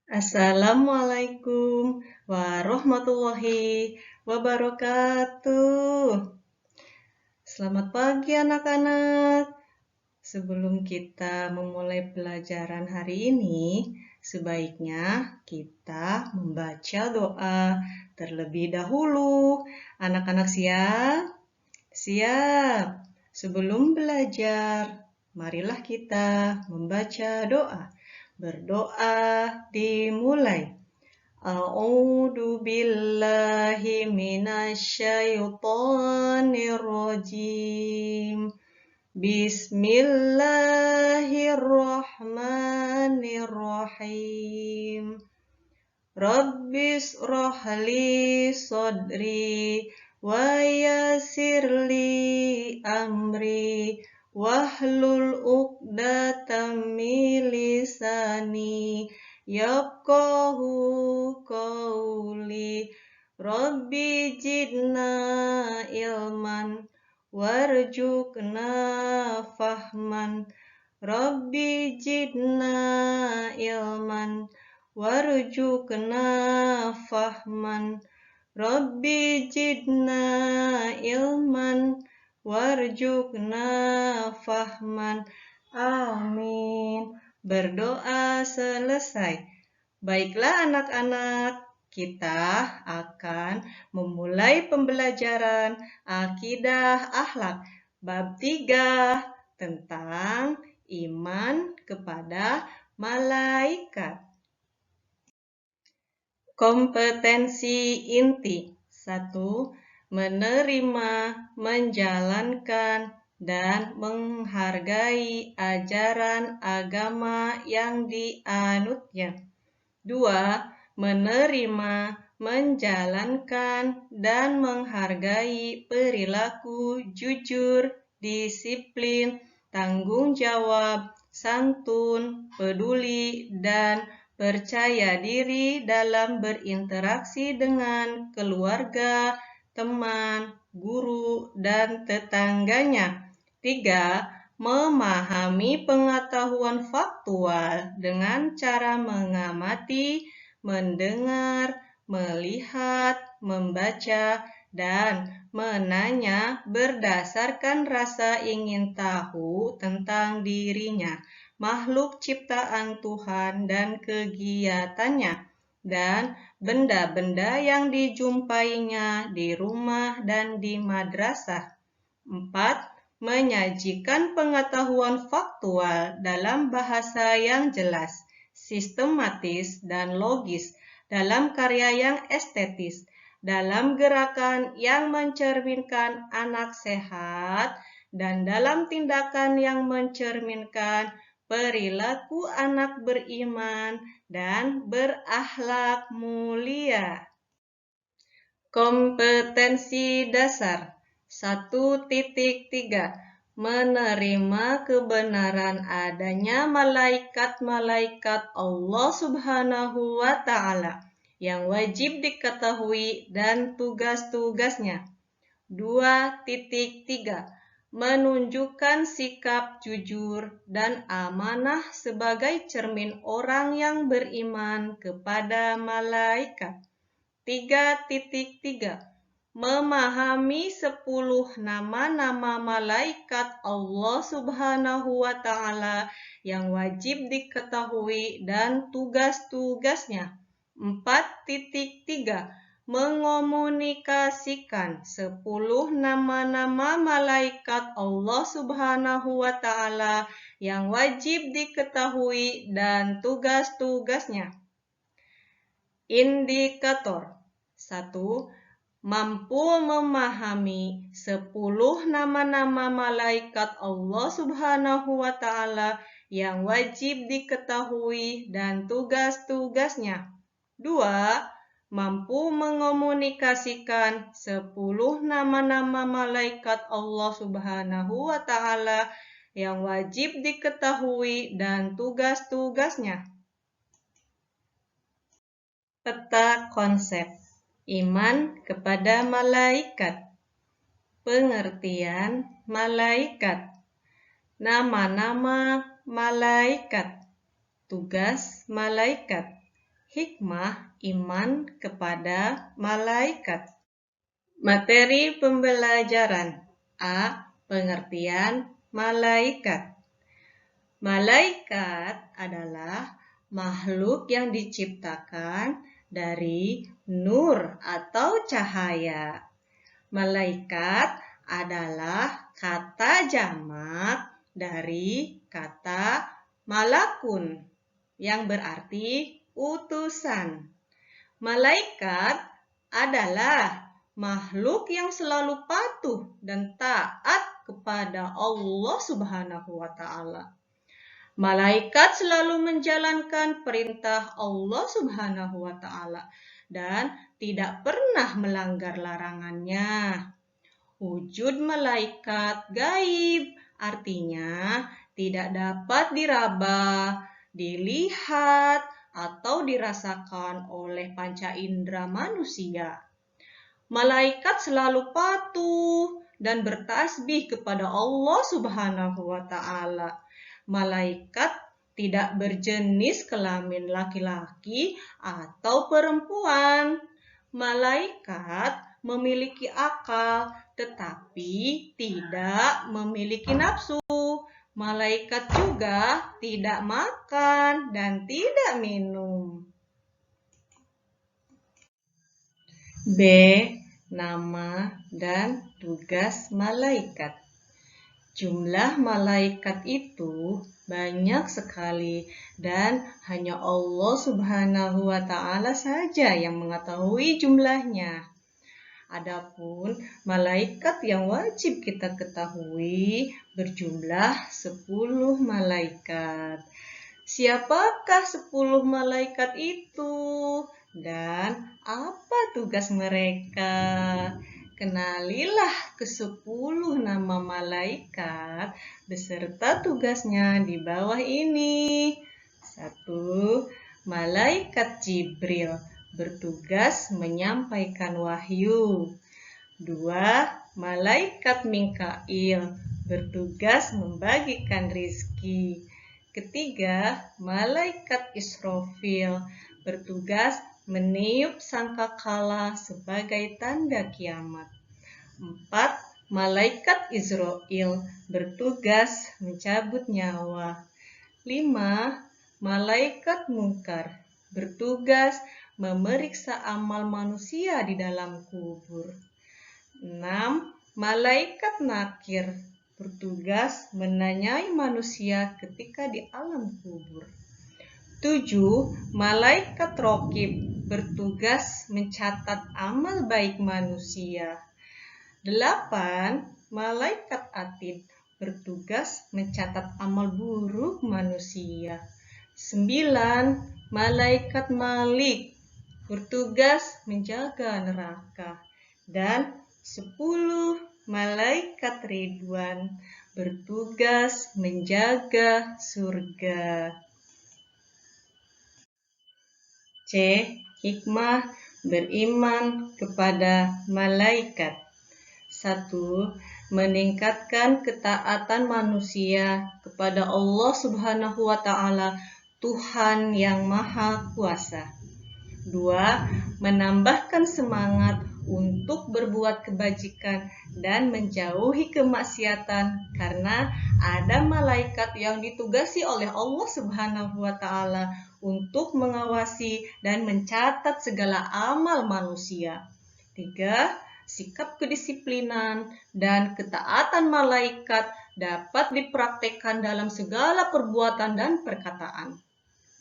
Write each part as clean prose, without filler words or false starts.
Assalamualaikum warahmatullahi wabarakatuh. Selamat pagi anak-anak. Sebelum kita memulai pelajaran hari ini, sebaiknya kita membaca doa terlebih dahulu. Anak-anak siap? Siap. Sebelum belajar, marilah kita membaca doa. Berdoa dimulai. A'udzu billahi minasyaitonir rajim. Bismillahirrahmanirrahim. Rabbis rohli sodri wa yassirli amri wahlul uqdatam min lisani yafqahu qawli. Rabbi jidna ilman warjukna fahman. Rabbi jidna ilman warjukna fahman. Rabbi jidna ilman warjukna fahman. Amin. Berdoa selesai. Baiklah anak-anak, kita akan memulai pembelajaran akidah akhlak bab 3 tentang iman kepada malaikat. Kompetensi inti 1. Menerima, menjalankan, dan menghargai ajaran agama yang dianutnya. 2. Menerima, menjalankan, dan menghargai perilaku jujur, disiplin, tanggung jawab, santun, peduli, dan percaya diri dalam berinteraksi dengan keluarga, teman, guru, dan tetangganya. 3. Memahami pengetahuan faktual dengan cara mengamati, mendengar, melihat, membaca, dan menanya berdasarkan rasa ingin tahu tentang dirinya, makhluk ciptaan Tuhan dan kegiatannya, dan benda-benda yang dijumpainya di rumah dan di madrasah. 4. Menyajikan pengetahuan faktual dalam bahasa yang jelas, sistematis, dan logis, dalam karya yang estetis, dalam gerakan yang mencerminkan anak sehat, dan dalam tindakan yang mencerminkan perilaku anak beriman dan berakhlak mulia. Kompetensi dasar 1.3. Menerima kebenaran adanya malaikat-malaikat Allah Subhanahu wa Ta'ala yang wajib diketahui dan tugas-tugasnya. 2.3. Menunjukkan sikap jujur dan amanah sebagai cermin orang yang beriman kepada malaikat. 3.3. Memahami 10 nama-nama malaikat Allah Subhanahu wa Ta'ala yang wajib diketahui dan tugas-tugasnya. 4.3. Mengomunikasikan 10 nama-nama malaikat Allah Subhanahu wa Ta'ala yang wajib diketahui dan tugas-tugasnya. Indikator 1. Mampu memahami 10 nama-nama malaikat Allah Subhanahu wa Ta'ala yang wajib diketahui dan tugas-tugasnya. 2. Mampu mengomunikasikan 10 nama-nama malaikat Allah Subhanahu wa Ta'ala yang wajib diketahui dan tugas-tugasnya. Peta konsep iman kepada malaikat. Pengertian malaikat. Nama-nama malaikat. Tugas malaikat. hikmah iman kepada malaikat. Materi pembelajaran A. Pengertian malaikat. Malaikat adalah makhluk yang diciptakan dari nur atau cahaya. Malaikat adalah kata jamak dari kata malakun yang berarti utusan. Malaikat adalah makhluk yang selalu patuh dan taat kepada Allah Subhanahu wa Ta'ala. Malaikat selalu menjalankan perintah Allah Subhanahu wa Ta'ala dan tidak pernah melanggar larangannya. Wujud malaikat gaib, artinya tidak dapat diraba, dilihat, atau dirasakan oleh panca indera manusia. Malaikat selalu patuh dan bertasbih kepada Allah Subhanahu wa Ta'ala. Malaikat tidak berjenis kelamin laki-laki atau perempuan. Malaikat memiliki akal tetapi tidak memiliki nafsu. Malaikat juga tidak makan dan tidak minum. B. Nama dan tugas malaikat. Jumlah malaikat itu banyak sekali dan hanya Allah Subhanahu wa Ta'ala saja yang mengetahui jumlahnya. Adapun malaikat yang wajib kita ketahui berjumlah 10 malaikat. Siapakah 10 malaikat itu? Dan apa tugas mereka? Kenalilah ke-10 nama malaikat beserta tugasnya di bawah ini. 1. Malaikat Jibril bertugas menyampaikan wahyu. 2. Malaikat Mikail bertugas membagikan rizki. 3. Malaikat Israfil bertugas meniup sangkakala sebagai tanda kiamat. 4. Malaikat Israil bertugas mencabut nyawa. 5. Malaikat Munkar bertugas memeriksa amal manusia di dalam kubur. 6. Malaikat Nakir bertugas menanyai manusia ketika di alam kubur. 7. Malaikat Rokib bertugas mencatat amal baik manusia. 8. Malaikat Atid bertugas mencatat amal buruk manusia. 9. Malaikat Malik bertugas menjaga neraka. Dan 10. Malaikat Ridwan bertugas menjaga surga. C. Hikmah beriman kepada malaikat. 1. Meningkatkan ketaatan manusia kepada Allah Subhanahu wa Ta'ala, Tuhan yang Maha Kuasa. 2. Menambahkan semangat untuk berbuat kebajikan dan menjauhi kemaksiatan karena ada malaikat yang ditugasi oleh Allah Subhanahu wa Ta'ala untuk mengawasi dan mencatat segala amal manusia. 3. Sikap kedisiplinan dan ketaatan malaikat dapat dipraktekkan dalam segala perbuatan dan perkataan.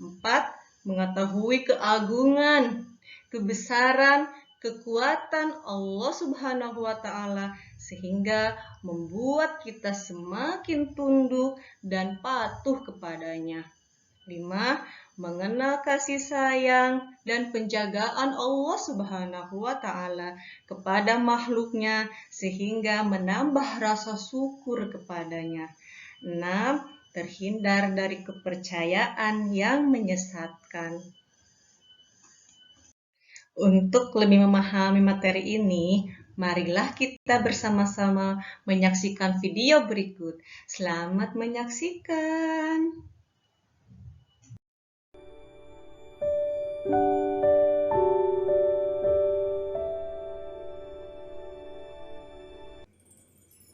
4. Mengetahui keagungan, kebesaran, kekuatan Allah Subhanahu wa Ta'ala sehingga membuat kita semakin tunduk dan patuh kepadanya. 5. Mengenal kasih sayang dan penjagaan Allah Subhanahu wa Ta'ala kepada makhluknya sehingga menambah rasa syukur kepadanya. 6. Terhindar dari kepercayaan yang menyesatkan. Untuk lebih memahami materi ini, marilah kita bersama-sama menyaksikan video berikut. Selamat menyaksikan!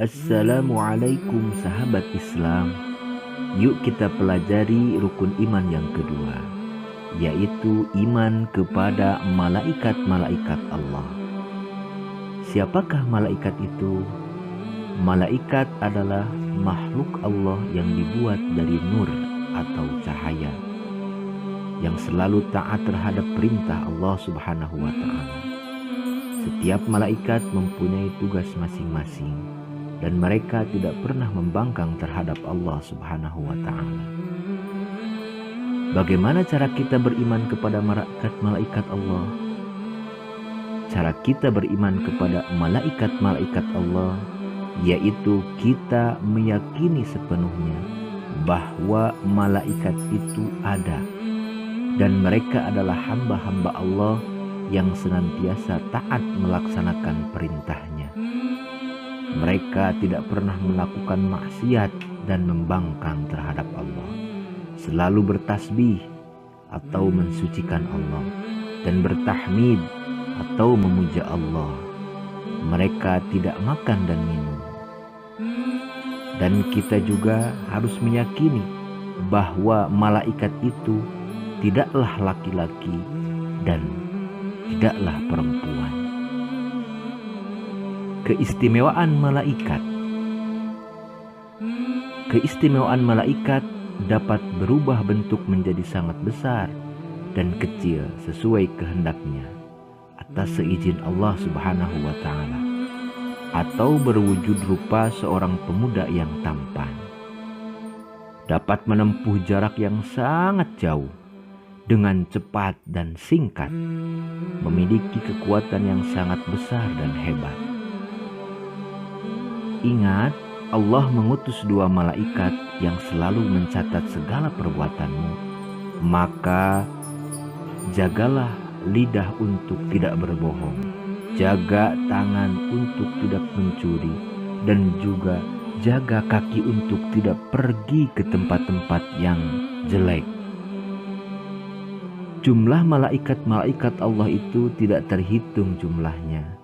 Assalamualaikum sahabat Islam. Yuk kita pelajari rukun iman yang kedua, yaitu iman kepada malaikat-malaikat Allah. Siapakah malaikat itu? Malaikat adalah makhluk Allah yang dibuat dari nur atau cahaya, yang selalu taat terhadap perintah Allah Subhanahu wa Ta'ala. Setiap malaikat mempunyai tugas masing-masing, dan mereka tidak pernah membangkang terhadap Allah Subhanahu wa Ta'ala. Bagaimana cara kita beriman kepada malaikat Allah? Cara kita beriman kepada malaikat-malaikat Allah yaitu kita meyakini sepenuhnya bahwa malaikat itu ada, dan mereka adalah hamba-hamba Allah yang senantiasa taat melaksanakan perintahnya. Mereka tidak pernah melakukan maksiat dan membangkang terhadap Allah, selalu bertasbih atau mensucikan Allah, dan bertahmid atau memuja Allah. Mereka tidak makan dan minum. Dan kita juga harus meyakini bahwa malaikat itu tidaklah laki-laki dan tidaklah perempuan. Keistimewaan malaikat. Keistimewaan malaikat dapat berubah bentuk menjadi sangat besar dan kecil sesuai kehendaknya atas seizin Allah Subhanahu wa Ta'ala, atau berwujud rupa seorang pemuda yang tampan. Dapat menempuh jarak yang sangat jauh dengan cepat dan singkat, memiliki kekuatan yang sangat besar dan hebat. Ingat, Allah mengutus 2 malaikat yang selalu mencatat segala perbuatanmu. Maka jagalah lidah untuk tidak berbohong, jaga tangan untuk tidak mencuri, dan juga jaga kaki untuk tidak pergi ke tempat-tempat yang jelek. Jumlah malaikat-malaikat Allah itu tidak terhitung jumlahnya,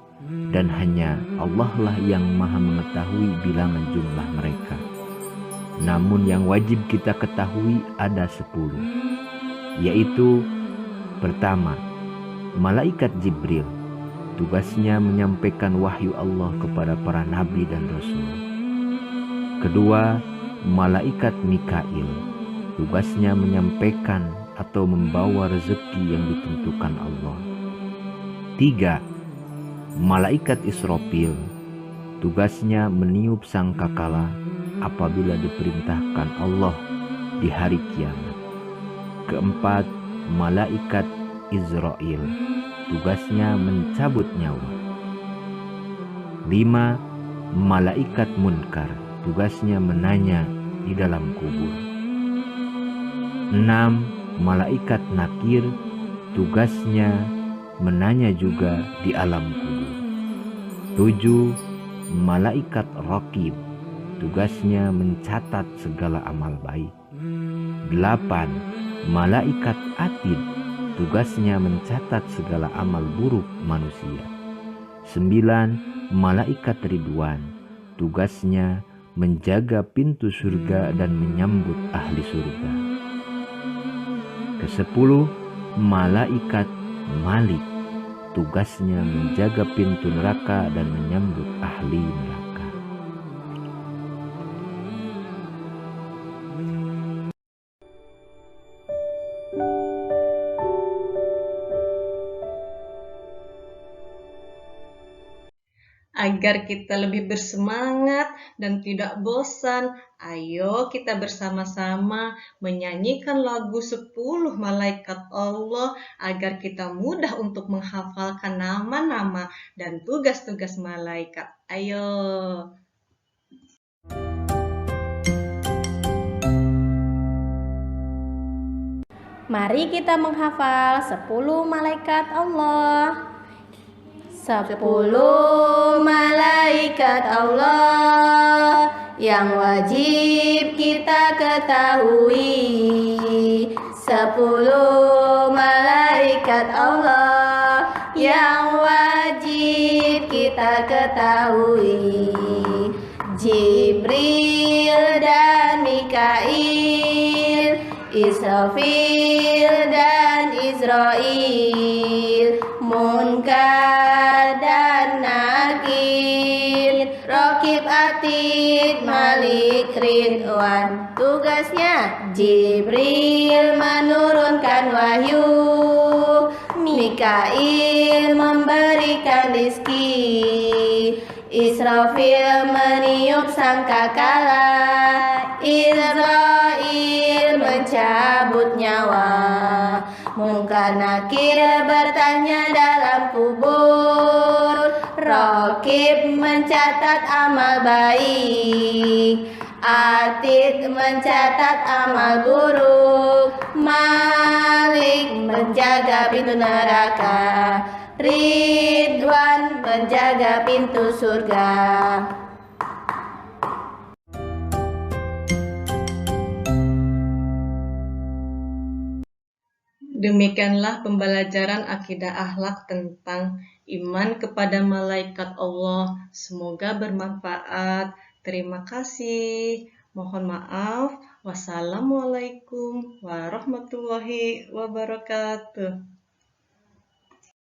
dan hanya Allah lah yang maha mengetahui bilangan jumlah mereka. Namun yang wajib kita ketahui ada 10, yaitu: pertama, malaikat Jibril. Tugasnya menyampaikan wahyu Allah kepada para nabi dan rasul. Kedua, malaikat Mikail. Tugasnya menyampaikan atau membawa rezeki yang ditentukan Allah. 3. Malaikat Israfil. Tugasnya meniup sangkakala apabila diperintahkan Allah di hari kiamat. Keempat, malaikat Israel. Tugasnya mencabut nyawa. 5. Malaikat Munkar. Tugasnya menanya di dalam kubur. 6. Malaikat Nakir. Tugasnya menanya juga di alam kubur. 7. Malaikat Raqib. Tugasnya mencatat segala amal baik. 8. Malaikat Atid. Tugasnya mencatat segala amal buruk manusia. 9. Malaikat Ridwan. Tugasnya menjaga pintu surga dan menyambut ahli surga. Ke-10. Malaikat Malik. Tugasnya menjaga pintu neraka dan menyambut ahli neraka. Agar kita lebih bersemangat dan tidak bosan, ayo kita bersama-sama menyanyikan lagu 10 malaikat Allah agar kita mudah untuk menghafalkan nama-nama dan tugas-tugas malaikat. Ayo. Mari kita menghafal 10 malaikat Allah. 10 malaikat Allah yang wajib kita ketahui. 10 malaikat Allah yang wajib kita ketahui. Jibril dan Mikail, Israfil dan Israil, Munkar dan Nakir, Raqib Atid, Malik, Ridwan. Tugasnya Jibril menurunkan wahyu, Mikail memberikan rizki, Israfil meniup sangkakala, Israil mencabut nyawa, Munkar Nakir bertanya dalam kubur, Raqib mencatat amal baik, Atid mencatat amal buruk, Malik menjaga pintu neraka, Ridwan menjaga pintu surga. Demikianlah pembelajaran akidah akhlak tentang iman kepada malaikat Allah. Semoga bermanfaat. Terima kasih. Mohon maaf. Wassalamualaikum warahmatullahi wabarakatuh.